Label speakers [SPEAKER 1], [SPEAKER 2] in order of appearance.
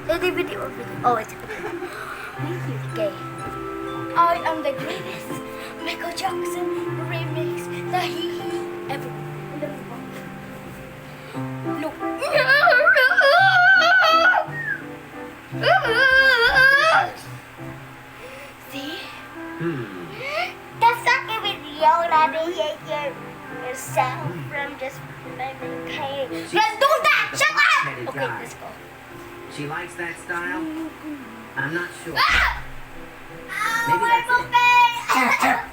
[SPEAKER 1] Video. Oh, it's okay. I am the greatest. Michael Jackson remix the hee everyone. Look. See? That's not a video that you sound from just okay. Let's do that! Shut up! Okay, let's go.
[SPEAKER 2] She likes that style? I'm not sure.
[SPEAKER 1] Ah!
[SPEAKER 2] Maybe
[SPEAKER 1] Oh, my
[SPEAKER 2] that's it.
[SPEAKER 1] buffet!